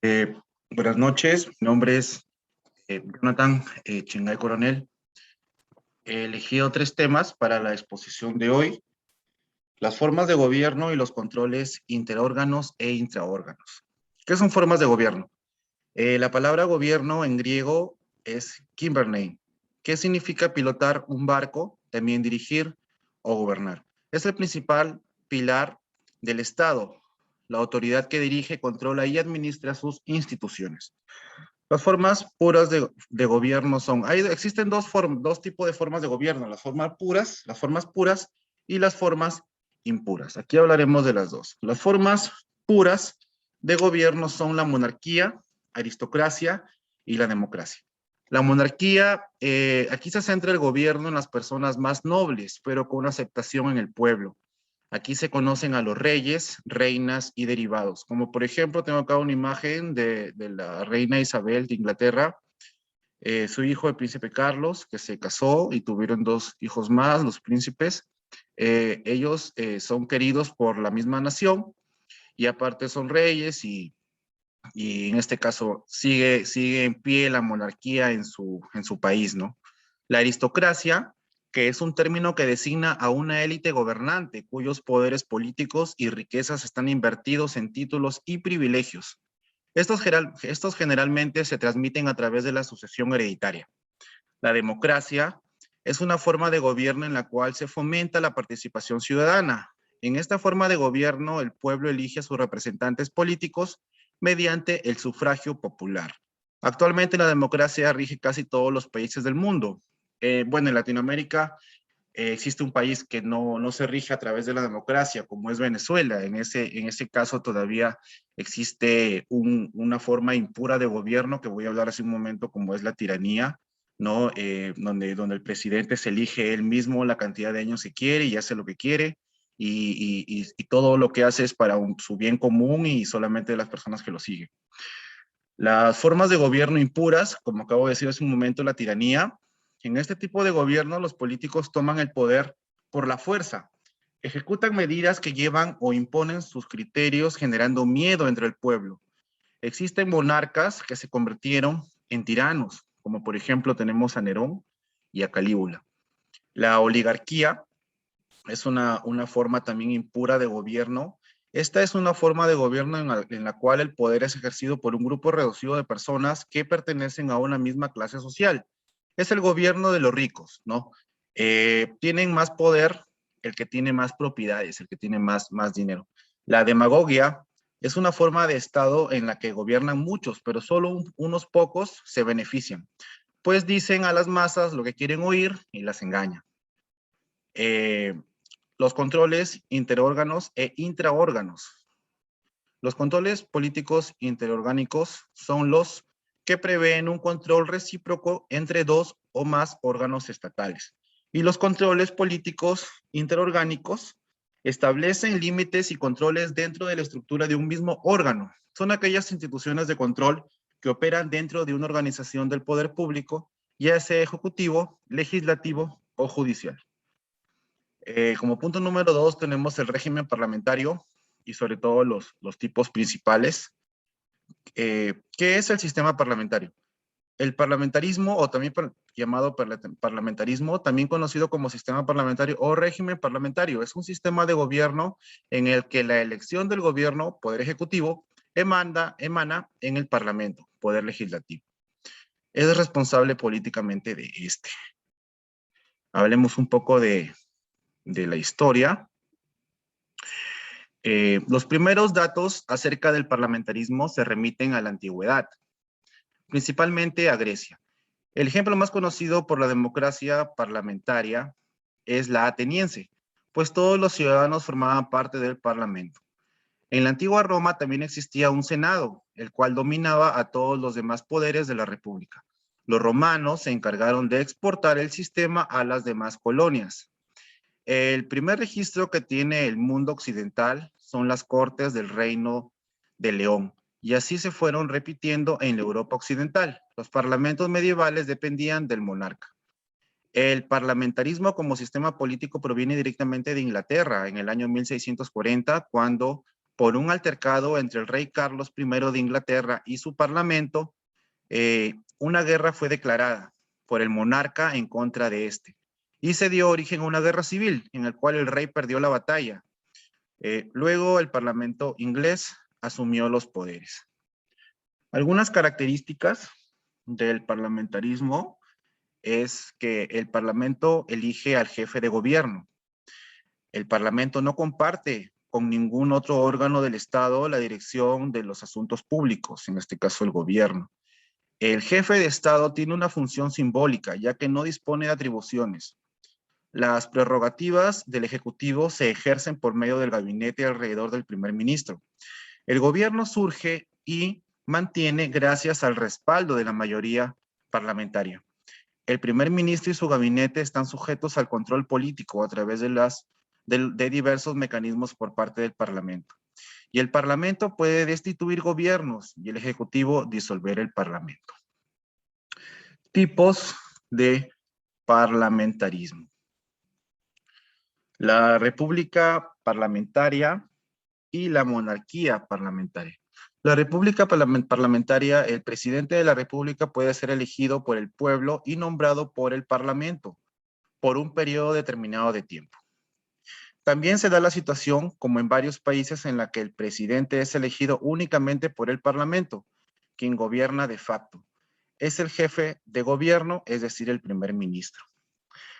Eh, Buenas noches, mi nombre es Jonathan Chingay Coronel. He elegido tres temas para la exposición de hoy: las formas de gobierno y los controles interórganos e intraórganos. ¿Qué son formas de gobierno? La palabra gobierno en griego es Kybernein, que significa pilotar un barco, también dirigir o gobernar. Es el principal pilar del Estado, la autoridad que dirige, controla y administra sus instituciones. Las formas puras de gobierno son, existen dos tipos de formas de gobierno: las formas puras y las formas impuras. Aquí hablaremos de las dos. Las formas puras de gobierno son la monarquía, aristocracia y la democracia. La monarquía, aquí se centra el gobierno en las personas más nobles, pero con una aceptación en el pueblo. Aquí se conocen a los reyes, reinas y derivados. Como por ejemplo, tengo acá una imagen de la reina Isabel de Inglaterra, su hijo, el príncipe Carlos, que se casó y tuvieron dos hijos más, los príncipes. Ellos son queridos por la misma nación y aparte son reyes y en este caso sigue en pie la monarquía en su país, ¿no? La aristocracia, que es un término que designa a una élite gobernante cuyos poderes políticos y riquezas están invertidos en títulos y privilegios. Estos generalmente se transmiten a través de la sucesión hereditaria. La democracia es una forma de gobierno en la cual se fomenta la participación ciudadana. En esta forma de gobierno, el pueblo elige a sus representantes políticos mediante el sufragio popular. Actualmente la democracia rige casi todos los países del mundo. Bueno, en Latinoamérica existe un país que no se rige a través de la democracia, como es Venezuela. En ese caso todavía existe una forma impura de gobierno, que voy a hablar hace un momento, como es la tiranía, ¿no? Donde el presidente se elige él mismo la cantidad de años que quiere y hace lo que quiere, y todo lo que hace es para su bien común y solamente de las personas que lo siguen. Las formas de gobierno impuras, como acabo de decir hace un momento, la tiranía. En este tipo de gobierno, los políticos toman el poder por la fuerza, ejecutan medidas que llevan o imponen sus criterios, generando miedo entre el pueblo. Existen monarcas que se convirtieron en tiranos, como por ejemplo tenemos a Nerón y a Calígula. La oligarquía es una forma también impura de gobierno. Esta es una forma de gobierno en la cual el poder es ejercido por un grupo reducido de personas que pertenecen a una misma clase social. Es el gobierno de los ricos, ¿no? Tienen más poder el que tiene más propiedades, el que tiene más dinero. La demagogia es una forma de Estado en la que gobiernan muchos, pero solo unos pocos se benefician, pues dicen a las masas lo que quieren oír y las engañan. Eh, los controles interórganos e intraórganos. Los controles políticos interorgánicos son los que prevén un control recíproco entre dos o más órganos estatales. Y los controles políticos interorgánicos establecen límites y controles dentro de la estructura de un mismo órgano. Son aquellas instituciones de control que operan dentro de una organización del poder público, ya sea ejecutivo, legislativo o judicial. Como punto número dos tenemos el régimen parlamentario y sobre todo los tipos principales. ¿Qué es el sistema parlamentario? El parlamentarismo, o también llamado parlamentarismo, también conocido como sistema parlamentario o régimen parlamentario, es un sistema de gobierno en el que la elección del gobierno, poder ejecutivo, emana en el parlamento, poder legislativo. Es responsable políticamente de este. Hablemos un poco de la historia. Los primeros datos acerca del parlamentarismo se remiten a la antigüedad, principalmente a Grecia. El ejemplo más conocido por la democracia parlamentaria es la ateniense, pues todos los ciudadanos formaban parte del parlamento. En la antigua Roma también existía un senado, el cual dominaba a todos los demás poderes de la república. Los romanos se encargaron de exportar el sistema a las demás colonias. El primer registro que tiene el mundo occidental son las cortes del Reino de León, y así se fueron repitiendo en la Europa occidental. Los parlamentos medievales dependían del monarca. El parlamentarismo como sistema político proviene directamente de Inglaterra en el año 1640, cuando por un altercado entre el rey Carlos I de Inglaterra y su parlamento, una guerra fue declarada por el monarca en contra de este y se dio origen a una guerra civil en la cual el rey perdió la batalla. Luego el parlamento inglés asumió los poderes. Algunas características del parlamentarismo es que el parlamento elige al jefe de gobierno. El parlamento no comparte con ningún otro órgano del Estado la dirección de los asuntos públicos, en este caso el gobierno. El jefe de Estado tiene una función simbólica, ya que no dispone de atribuciones. Las prerrogativas del Ejecutivo se ejercen por medio del gabinete alrededor del primer ministro. El gobierno surge y mantiene gracias al respaldo de la mayoría parlamentaria. El primer ministro y su gabinete están sujetos al control político a través de diversos mecanismos por parte del Parlamento. Y el Parlamento puede destituir gobiernos y el Ejecutivo disolver el Parlamento. Tipos de parlamentarismo. La república parlamentaria y la monarquía parlamentaria. La república parlamentaria, el presidente de la república puede ser elegido por el pueblo y nombrado por el parlamento por un periodo determinado de tiempo. También se da la situación, como en varios países, en la que el presidente es elegido únicamente por el parlamento, quien gobierna de facto. Es el jefe de gobierno, es decir, el primer ministro.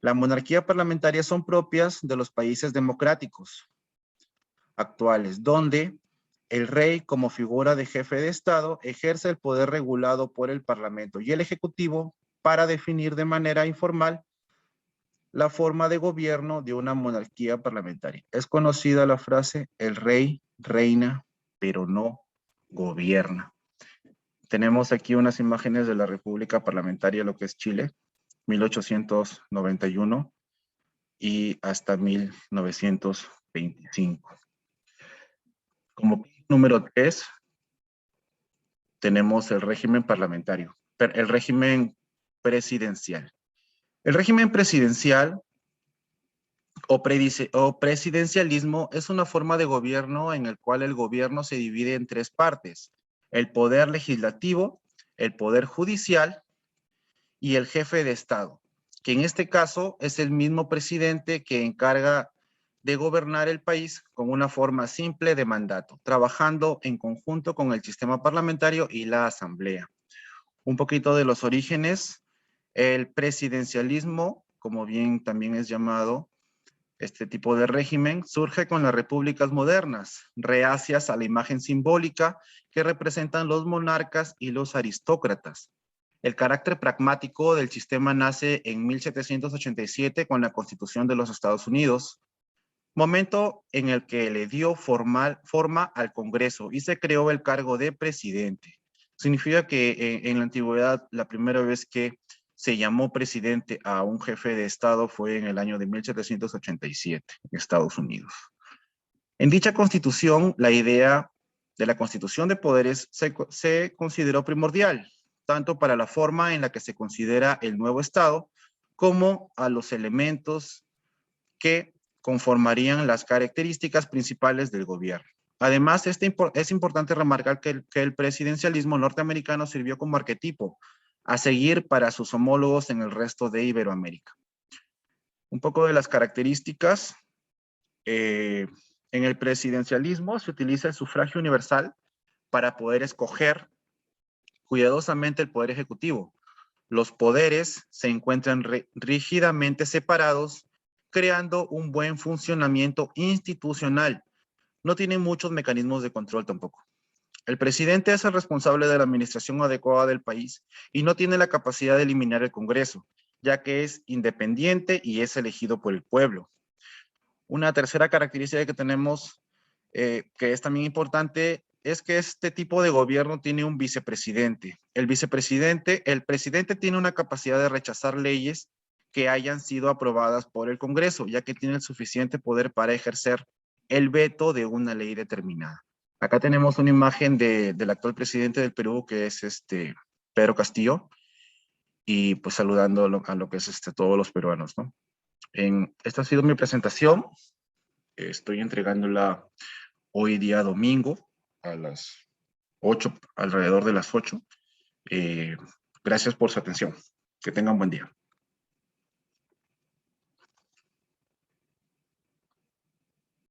La monarquía parlamentaria son propias de los países democráticos actuales, donde el rey, como figura de jefe de Estado, ejerce el poder regulado por el Parlamento y el Ejecutivo para definir de manera informal la forma de gobierno de una monarquía parlamentaria. Es conocida la frase, el rey reina, pero no gobierna. Tenemos aquí unas imágenes de la República Parlamentaria, lo que es Chile, 1891 y hasta 1925. Como número 3, tenemos el régimen parlamentario, el régimen presidencial. El régimen presidencial o presidencialismo es una forma de gobierno en el cual el gobierno se divide en tres partes: el poder legislativo, el poder judicial y el jefe de Estado, que en este caso es el mismo presidente que encarga de gobernar el país con una forma simple de mandato, trabajando en conjunto con el sistema parlamentario y la asamblea. Un poquito de los orígenes. El presidencialismo, como bien también es llamado, este tipo de régimen surge con las repúblicas modernas, reacias a la imagen simbólica que representan los monarcas y los aristócratas. El carácter pragmático del sistema nace en 1787 con la Constitución de los Estados Unidos, momento en el que le dio forma al Congreso y se creó el cargo de presidente. Significa que en la antigüedad la primera vez que se llamó presidente a un jefe de Estado fue en el año de 1787 en Estados Unidos. En dicha constitución, la idea de la constitución de poderes se consideró primordial, tanto para la forma en la que se considera el nuevo Estado, como a los elementos que conformarían las características principales del gobierno. Además, es importante remarcar que el presidencialismo norteamericano sirvió como arquetipo a seguir para sus homólogos en el resto de Iberoamérica. Un poco de las características. En el presidencialismo se utiliza el sufragio universal para poder escoger cuidadosamente el poder ejecutivo. Los poderes se encuentran rígidamente separados, creando un buen funcionamiento institucional. No tienen muchos mecanismos de control tampoco. El presidente es el responsable de la administración adecuada del país y no tiene la capacidad de eliminar el Congreso, ya que es independiente y es elegido por el pueblo. Una tercera característica que tenemos, que es también importante, es que este tipo de gobierno tiene un vicepresidente. El presidente tiene una capacidad de rechazar leyes que hayan sido aprobadas por el Congreso, ya que tiene el suficiente poder para ejercer el veto de una ley determinada. Acá tenemos una imagen del actual presidente del Perú, que es Pedro Castillo, y pues saludando a lo que es todos los peruanos, ¿no? Esta ha sido mi presentación. Estoy entregándola hoy día domingo a las 8, alrededor de las 8. Gracias por su atención. Que tengan buen día.